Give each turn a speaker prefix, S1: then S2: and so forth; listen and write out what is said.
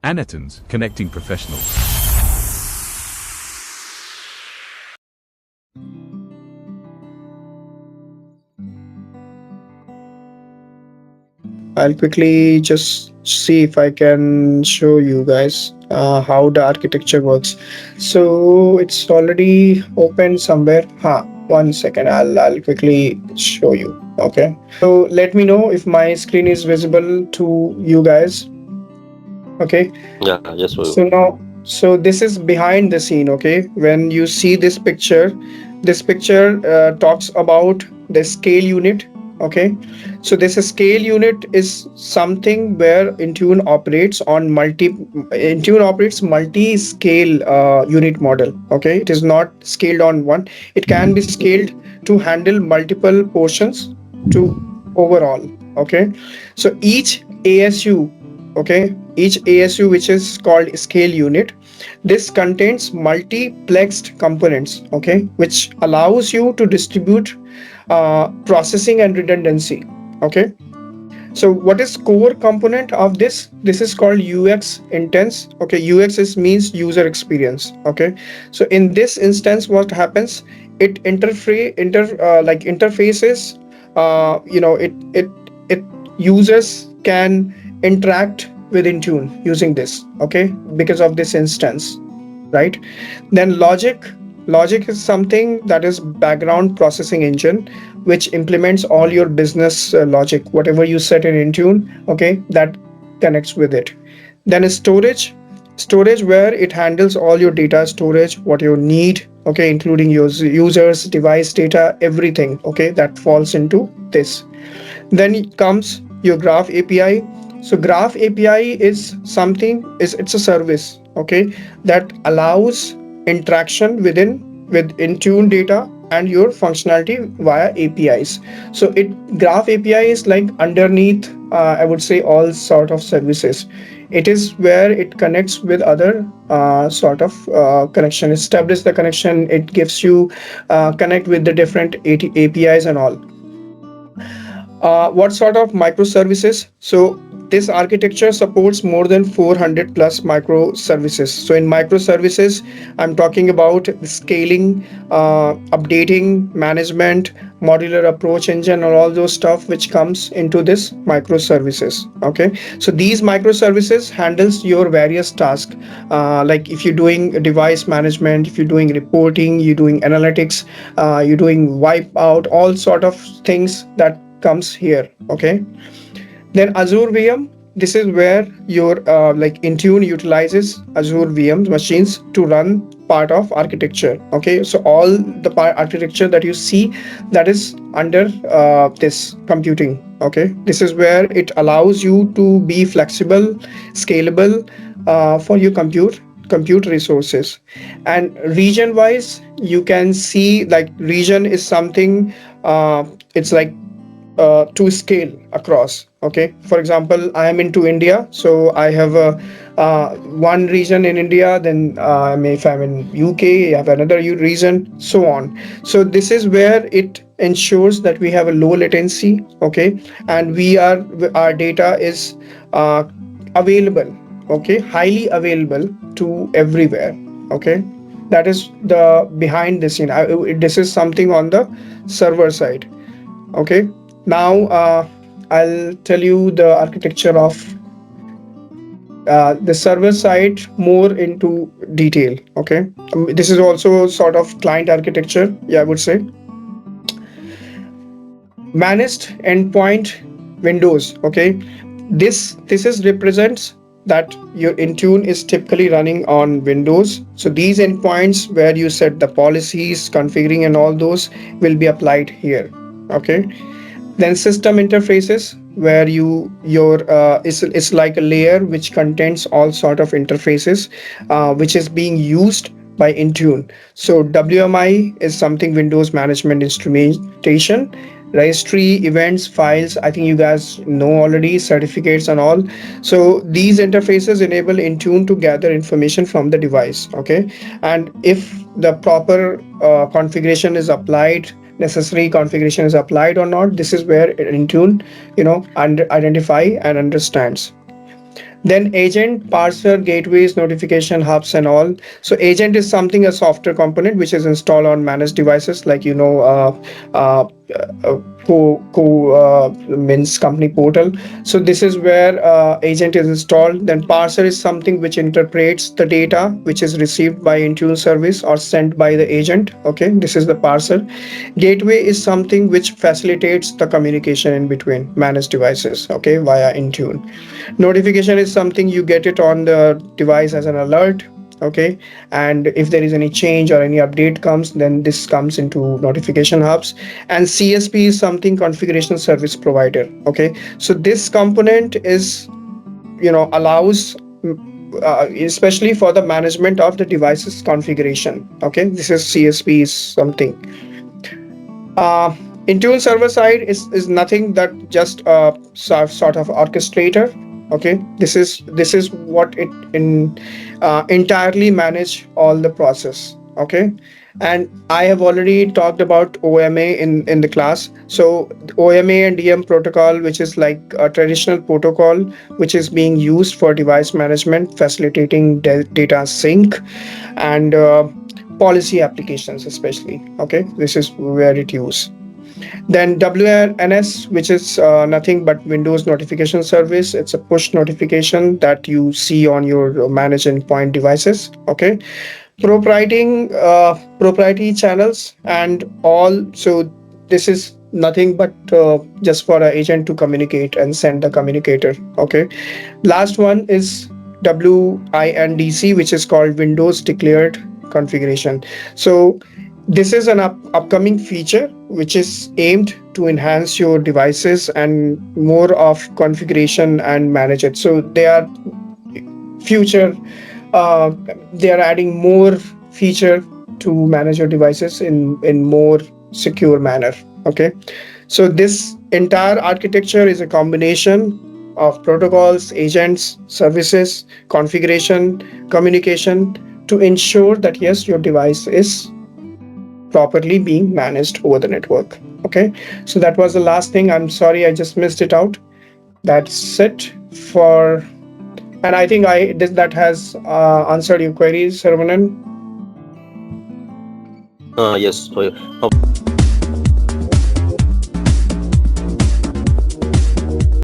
S1: Anetons, connecting professionals.
S2: I'll quickly just see if I can show you guys how the architecture works. So it's already open somewhere. One second. I'll quickly show you. Okay. So let me know if my screen is visible to you guys. Okay.
S3: Yeah, just for you.
S2: So now, so this is behind the scene. Okay. When you see this picture talks about the scale unit. Okay. So this scale unit is something where Intune operates multi-scale unit model. Okay. It is not scaled on one. It can be scaled to handle multiple portions to overall. Okay. So each ASU, which is called scale unit, this contains multiplexed components, okay, which allows you to distribute processing and redundancy. Okay. So what is core component of this? This is called UX intense. Okay, UX is means user experience. Okay, so in this instance, what happens? It interfaces. It users can interact with Intune using this. Okay, because of this instance, right? Then logic is something that is background processing engine which implements all your business logic, whatever you set in Intune. Okay, that connects with it. Then is storage where it handles all your data storage, what you need. Okay, including your users device data, everything. Okay, that falls into this. Then comes your graph API. So graph API is something, is it's a service, okay, that allows interaction with Intune data and your functionality via APIs. So it graph API is like underneath, I would say, all sort of services. It is where it connects with other sort of connection, establish the connection. It gives you connect with the different APIs and all. What sort of microservices? So this architecture supports more than 400 plus microservices. So in microservices, I'm talking about scaling, updating, management, modular approach engine, and all those stuff which comes into this microservices. Okay, so these microservices handles your various tasks, like if you're doing device management, if you're doing reporting, you're doing analytics, you're doing wipeout, all sort of things that comes here. Okay. Then Azure VM, this is where your like Intune utilizes Azure VMs machines to run part of architecture. Okay, so all the part architecture that you see, that is under this computing. Okay, this is where it allows you to be flexible, scalable for your compute resources. And region wise, you can see like region is something, it's like to scale across. Okay, for example, I am into India, so I have a one region in India. Then if I'm in UK, I have another region, so on. So this is where it ensures that we have a low latency. Okay, and our data is uh, available. Okay, highly available to everywhere. Okay, that is the behind the scene. This is something on the server side. Okay, now I'll tell you the architecture of the server side more into detail. Okay, this is also sort of client architecture, yeah, I would say. Managed endpoint windows. Okay, this is represents that your Intune is typically running on Windows. So these endpoints where you set the policies, configuring, and all those will be applied here. Okay. Then system interfaces where it's like a layer which contains all sort of interfaces which is being used by Intune. So WMI is something, Windows Management Instrumentation, registry, events, files, I think you guys know already, certificates and all. So these interfaces enable Intune to gather information from the device. Okay, and if the proper configuration is applied, necessary configuration is applied or not, this is where Intune identify and understands. Then agent, parser, gateways, notification hubs, and all. So agent is something, a software component which is installed on managed devices, like uh, means company portal. So this is where agent is installed. Then parser is something which interprets the data which is received by Intune service or sent by the agent. Okay, this is the parser. Gateway is something which facilitates the communication in between managed devices, okay, via Intune. Notification is something you get it on the device as an alert, okay, and if there is any change or any update comes, then this comes into notification hubs. And CSP is something, configuration service provider, okay. So this component is, allows, especially for the management of the device's configuration, okay. This is CSP is something. uh, Intune server side is nothing that just a sort of orchestrator. Okay, this is what it in entirely manage all the process. Okay, and I have already talked about OMA in the class. So OMA and DM protocol, which is like a traditional protocol which is being used for device management, facilitating data sync and policy applications especially. Okay, this is where it used. Then WNS, which is nothing but Windows notification service. It's a push notification that you see on your managed endpoint devices. Okay, proprietary channels and all. So this is nothing but just for an agent to communicate and send the communicator. Okay, last one is WINDC, which is called Windows Declared Configuration. So this is an upcoming feature which is aimed to enhance your devices and more of configuration and manage it. So they are future, uh, they are adding more feature to manage your devices in more secure manner. Okay, so this entire architecture is a combination of protocols, agents, services, configuration, communication, to ensure that yes, your device is properly being managed over the network. Okay, so that was the last thing. I'm sorry, I just missed it out. That's it for, and I think that has answered your queries, Saravanan.
S3: Yes.